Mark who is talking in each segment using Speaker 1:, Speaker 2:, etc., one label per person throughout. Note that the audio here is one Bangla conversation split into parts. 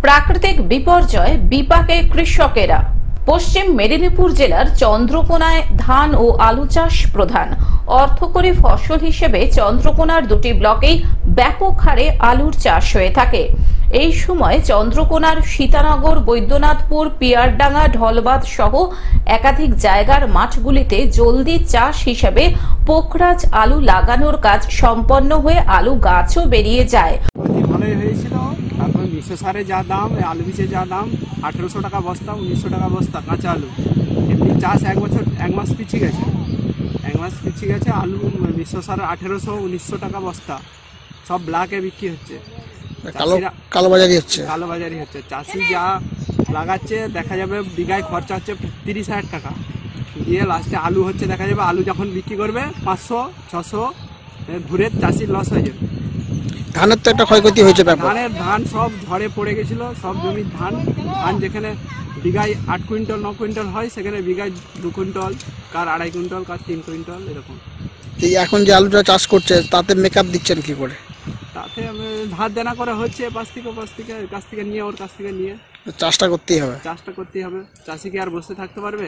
Speaker 1: প্রাকৃতিক বিপর্যয় বিপাকে কৃষকেরা। পশ্চিম মেদিনীপুর জেলার চন্দ্রকোনায় ধান ও আলু চাষ প্রধান। অর্থকরী ফসল হিসেবে চন্দ্রকোনার দুটি ব্লকেই ব্যাপক হারে আলুর চাষ হয়ে থাকে। এই সময় চন্দ্রকোনার সীতানগর, বৈদ্যনাথপুর, পিয়ারডাঙ্গা, ঢলবাদ সহ একাধিক জায়গার মাঠগুলিতে জলদি চাষ হিসেবে পোখরাজ আলু লাগানোর কাজ সম্পন্ন হয়ে আলু গাছও বেরিয়ে যায়।
Speaker 2: ভালোই হয়েছিল। তারপর মিশ্র সারে যা দাম, আলু বীজে যা দাম, 1800 টাকা বস্তা, 1900 টাকা বস্তা কাঁচা আলু। এমনি চাষ এক মাস পিছিয়ে গেছে। আলু মিশ্র সারে 1800, 1900 টাকা বস্তা সব ব্লকে বিক্রি হচ্ছে।
Speaker 3: কালোবাজারি হচ্ছে।
Speaker 2: চাষি যা লাগাচ্ছে দেখা যাবে বিঘায় খরচা হচ্ছে 30,000 টাকা, দিয়ে লাস্টে আলু হচ্ছে দেখা যাবে আলু যখন বিক্রি করবে 500, 600 ঘুরে চাষির লস হয়ে যাবে।
Speaker 3: ধানের তো একটা ক্ষয়ক্ষতি হয়েছে।
Speaker 2: ধান সব ঝড়ে পড়ে গেছিল, সব জমির ধান যেখানে বিঘায় 8 কুইন্টাল 9 কুইন্টাল হয় সেখানে বিঘায় 2 কুইন্টাল, কার 2.5 কুইন্টাল, কার 3 কুইন্টাল এরকম।
Speaker 3: এখন যে আলুটা চাষ করছে তাতে মেকআপ দিচ্ছেন কি করে?
Speaker 2: তাতে ধার দেনা করে হচ্ছে কাছ থেকে নিয়ে ওর কাছ থেকে নিয়ে
Speaker 3: চাষটা করতেই হবে।
Speaker 2: চাষি কি আর বসে থাকতে পারবে?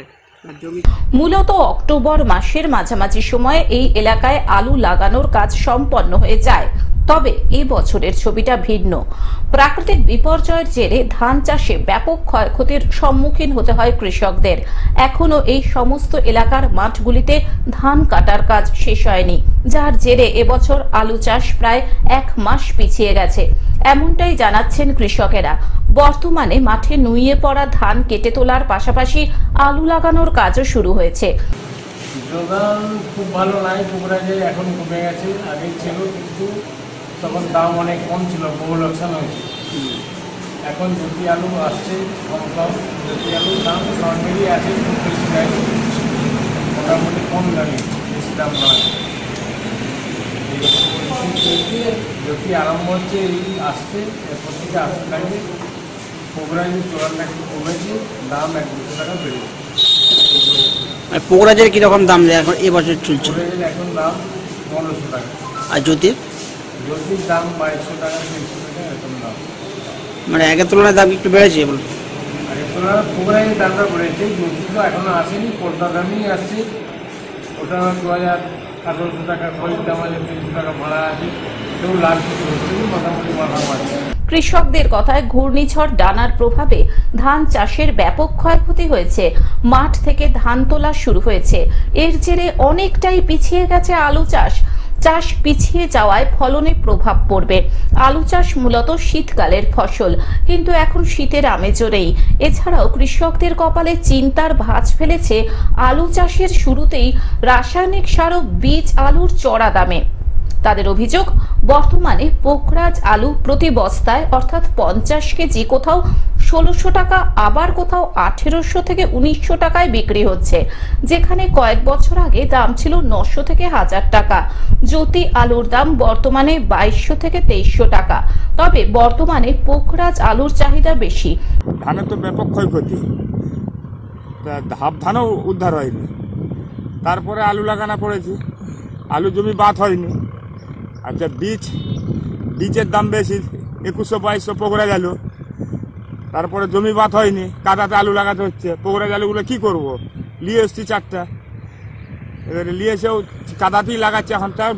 Speaker 1: মূলত অক্টোবর মাসের মাঝামাঝি সময়ে এই এলাকায় আলু লাগানোর কাজ সম্পন্ন হয়ে যায়। তবে এই বছরের ছবিটা ভিন্ন। প্রাকৃতিক বিপর্যয়ের জেরে ধান চাষে ব্যাপক ক্ষয়ক্ষতির সম্মুখীন হতে হয় কৃষকদের। এখনো এই সমস্ত এলাকার মাঠগুলিতে ধান কাটার কাজ শেষ হয়নি, যার জেরে এবছর আলু চাষ প্রায় 1 মাস পিছিয়ে গেছে। এমনটাই জানাচ্ছেন কৃষকেরা। বর্তমানে মাঠে নুইয়ে পড়া ধান কেটে তোলার পাশাপাশি আলু লাগানোর কাজও শুরু হয়েছে।
Speaker 4: যোগান খুব ভালো নাই, পোখরাজে এখন কমে গেছে। আগে ছিল কিন্তু তখন দাম অনেক কম ছিল, বহু লোকসান হয়েছে। এখন জ্যোতি আলু আসছে কম, জ্যোতি আলুর দাম নর্মালি আছে, খুব বেশি নেয়, মোটামুটি কম দামে, বেশি দাম নয়। জ্যোতি আরম্ভ হচ্ছে আসতে, এরপর থেকে আসতে থাকবে। পোখরাজের চোরানটা একটু কমেছে, দাম 1-200 টাকা বেড়েছে।
Speaker 3: পোখরাজের কিরকম দাম এখন এবছর চলছে?
Speaker 4: পোখরাজের এখন দাম 1500 টাকা।
Speaker 3: আর জ্যোতির
Speaker 4: দাম 2200 টাকা, 300 টাকা এরকম দাম।
Speaker 3: মানে আগের তুলনায় দাম একটু বেড়েছে।
Speaker 4: আগের তুলনায় পোখরাজের দামটা বেড়েছে। জ্যোতি তো এখনো আসেনি, পর্দা দামই আসছে। ওটা 2000-1800 টাকা খরিদ দাম আছে, 300 টাকা ভাড়া আছে। কেউ লাভ কিছু হচ্ছে মোটামুটি ভাড়া আছে।
Speaker 1: কৃষকদের কথায় ঘূর্ণিঝড় ডানার প্রভাবে ধান চাষের ব্যাপক ক্ষয়ক্ষতি হয়েছে। মাঠ থেকে ধান তোলা শুরু হয়েছে। এর জেরে অনেকটাই পিছিয়ে গেছে আলু চাষ। চাষ পিছিয়ে যাওয়ায় ফলনে প্রভাব পড়বে। আলু চাষ মূলত শীতকালের ফসল, কিন্তু এখন শীতের আমেজও নেই। এছাড়াও কৃষকদের কপালে চিন্তার ভাঁজ ফেলেছে আলু চাষের শুরুতেই রাসায়নিক সার ও বীজ আলুর চড়া দামে। তাদের অভিযোগ, বর্তমানে পোখরাজ আলু প্রতি বস্তায় অর্থাৎ 50 কেজি কোথাও 1600 টাকা, আবার কোথাও 1800 থেকে 1900 টাকায় বিক্রি হচ্ছে, যেখানে কয়েক বছর আগে দাম ছিল 900 থেকে 1000 টাকা। জ্যোতি আলুর দাম বর্তমানে 2200 থেকে 2300 টাকা। তবে বর্তমানে পোখরাজ আলুর চাহিদা বেশি।
Speaker 5: ধানের তো ব্যাপক ক্ষয়ক্ষতি, ধাপ ধানও উদ্ধার হয়নি। তারপরে আলু লাগানো পড়েছে, আলু জমি বাদ হয়নি। আচ্ছা, বীজের দাম বেশি, 2100-2200 পোখরাজ আলু। তারপরে জমি বাদ হয়নি, কাদাতে আলু লাগাতে হচ্ছে। পোখরাজ আলুগুলো কী করবো? নিয়ে এসছি 4টা, এবারে নিয়ে এসেও কাদাতেই লাগাচ্ছে। এখন তার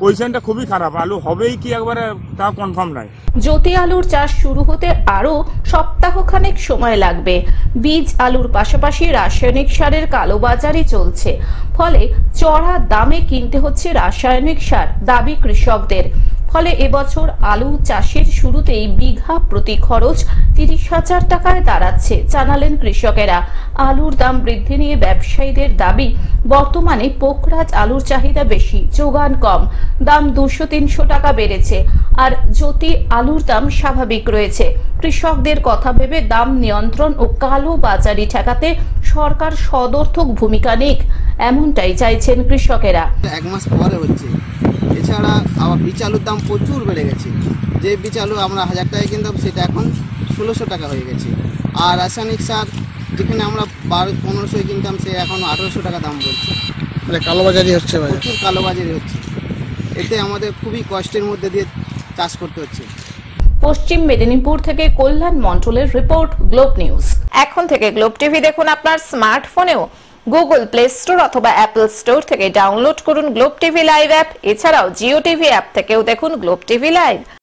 Speaker 5: পজিশনটা খুবই খারাপ, আলু হবেই কি একবারে তাও কনফার্ম নাই।
Speaker 1: জ্যোতি আলুর চাষ শুরু হতে আরো সপ্তাহখানেক সময় লাগবে। বীজ আলুর পাশাপাশি রাসায়নিক সারের কালোবাজারি চলছে, ফলে চড়া দামে কিনতে হচ্ছে রাসায়নিক সার, দাবি কৃষকদের। ফলে এবছর আলু চাষের শুরুতেই বিঘা প্রতি খরচ 30,000 টাকায় দাঁড়াচ্ছে, জানালেন কৃষকেরা। আলুর দাম বৃদ্ধি নিয়ে ব্যবসায়ীদের দাবি, বর্তমানে পোখরাজ আলুর চাহিদা বেশি, যোগান কম, দাম 200-300 টাকা বেড়েছে। আর জ্যোতি আলুর দাম স্বাভাবিক রয়েছে। কৃষকদের কথা ভেবে দাম নিয়ন্ত্রণ ও কালো বাজারি ঠেকাতে সরকার সদর্থক ভূমিকা নিক, এমনটাই চাইছেন কৃষকেরা।
Speaker 6: 1 মাস পরে হচ্ছে। এছাড়া আবার বীজ আলুর দাম প্রচুর বেড়ে গেছে। যে বীজ আলু আমরা 1000 টাকায় কিনতাম সেটা এখন 1600 টাকা হয়ে গেছে। আর রাসায়নিক সার যেখানে আমরা 1200-1500 কিনতাম সে এখন 1800 টাকা দাম বলছে।
Speaker 3: মানে কালোবাজারি হচ্ছে,
Speaker 6: প্রচুর কালোবাজারি হচ্ছে। এতে আমাদের খুবই কষ্টের মধ্যে দিয়ে চাষ করতে হচ্ছে।
Speaker 1: পশ্চিম মেদিনীপুর থেকে কল্যাণ মণ্ডলের রিপোর্ট, গ্লোব নিউজ। এখন থেকে গ্লোব টিভি দেখুন আপনার স্মার্টফোনেও। গুগল প্লে স্টোর অথবা অ্যাপল স্টোর থেকে ডাউনলোড করুন গ্লোব টিভি লাইভ অ্যাপ। এছাড়াও জিও টিভি অ্যাপ থেকেও দেখুন গ্লোব টিভি লাইভ।